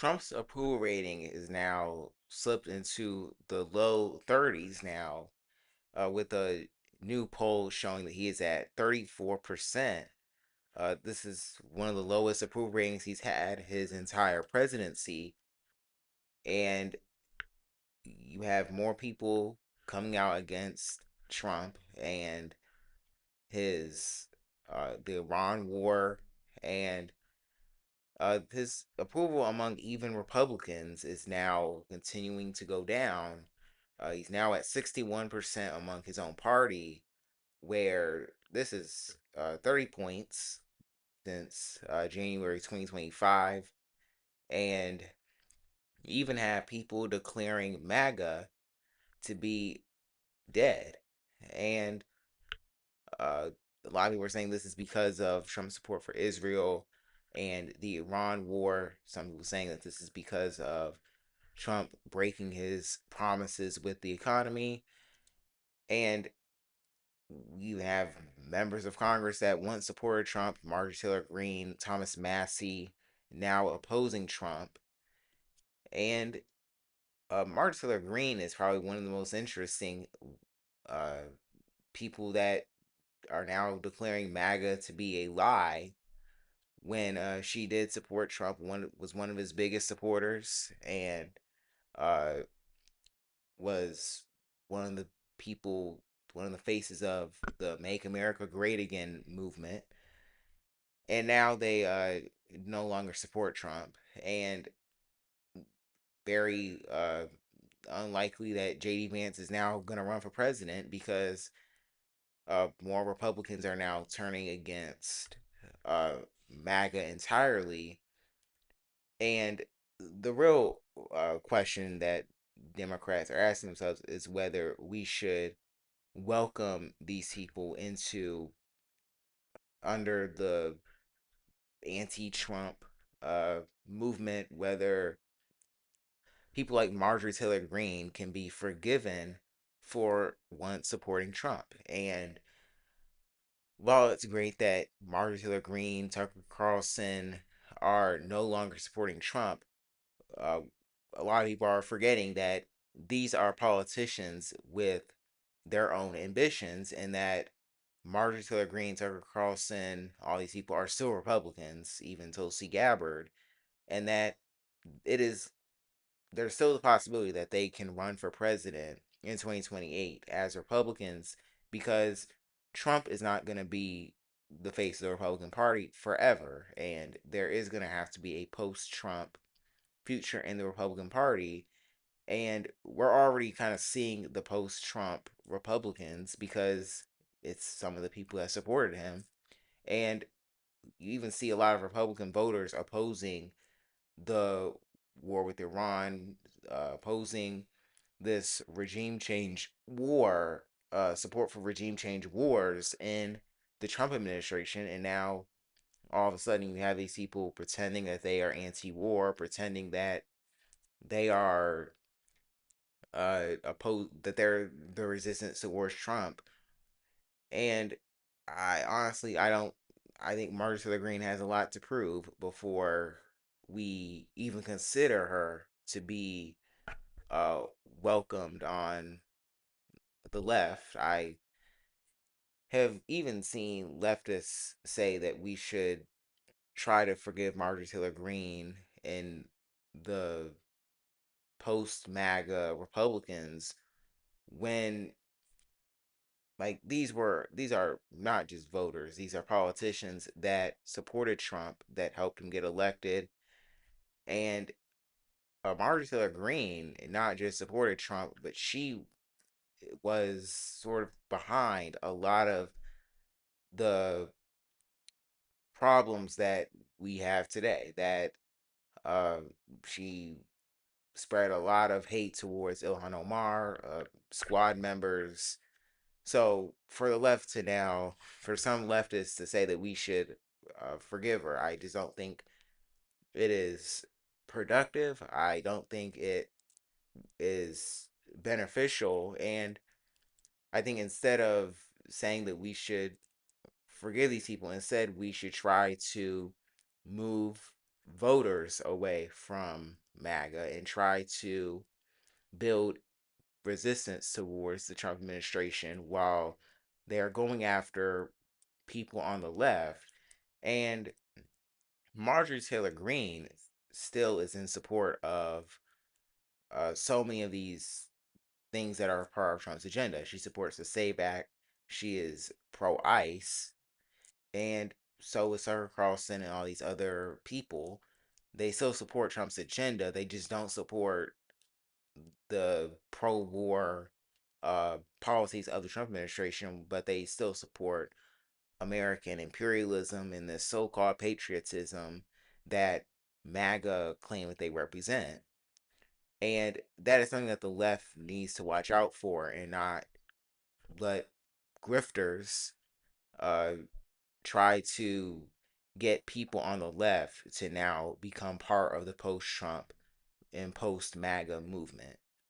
Trump's approval rating is now slipped into the low 30s now, with a new poll showing that he is at 34%. This is one of the lowest approval ratings he's had his entire presidency, and you have more people coming out against Trump and his the Iran war, and his approval among even Republicans is now continuing to go down. He's now at 61% among his own party, where this is 30 points since January 2025. And you even have people declaring MAGA to be dead. And uh, a lot of people are saying this is because of Trump's support for Israel and the Iran war. Some people saying that this is because of Trump breaking his promises with the economy. And you have members of Congress that once supported Trump, Marjorie Taylor Greene, Thomas Massey, now opposing Trump. And Marjorie Taylor Greene is probably one of the most interesting uh, people that are now declaring MAGA to be a lie when she did support Trump. One was one of his biggest supporters, and uh, was one of the people, one of the faces of the Make America Great Again movement. And now they no longer support Trump. And very unlikely that JD Vance is now going to run for president because more Republicans are now turning against uh, MAGA entirely. And the real question that Democrats are asking themselves is whether we should welcome these people into under the anti-Trump movement, whether people like Marjorie Taylor Greene can be forgiven for once supporting Trump. And while it's great that Marjorie Taylor Greene, Tucker Carlson are no longer supporting Trump, uh, a lot of people are forgetting that these are politicians with their own ambitions, and that Marjorie Taylor Greene, Tucker Carlson, all these people are still Republicans, even Tulsi Gabbard, and that it is there's still the possibility that they can run for president in 2028 as Republicans, because Trump is not going to be the face of the Republican Party forever, and there is going to have to be a post-Trump future in the Republican Party. And we're already kind of seeing the post Trump Republicans because it's some of the people that supported him. And you even see a lot of Republican voters opposing the war with Iran, opposing this regime change war, support for regime change wars in the Trump administration. And now all of a sudden you have these people pretending that they are anti war, pretending that they are oppose that they're the resistance towards Trump. And I don't I think Marjorie Taylor Greene has a lot to prove before we even consider her to be uh welcomed on the left. I have even seen leftists say that we should try to forgive Marjorie Taylor Greene and the post MAGA Republicans when, like, these are not just voters, these are politicians that supported Trump, that helped him get elected. And Marjorie Taylor Greene not just supported Trump, but she was sort of behind a lot of the problems that we have today. That uh, she spread a lot of hate towards Ilhan Omar, squad members. So for the left to now, for some leftists to say that we should forgive her, I just don't think it is productive. I don't think it is beneficial. And I think instead of saying that we should forgive these people, instead we should try to move. voters away from MAGA and try to build resistance towards the Trump administration while they are going after people on the left. And Marjorie Taylor Greene still is in support of so many of these things that are part of Trump's agenda. She supports the SAVE Act. She is pro ICE. And so is Tucker Carlson and all these other people. They still support Trump's agenda. They just don't support the pro-war policies of the Trump administration, but they still support American imperialism and the so-called patriotism that MAGA claim that they represent. And that is something that the left needs to watch out for and not let grifters uh, try to get people on the left to now become part of the post-Trump and post-MAGA movement.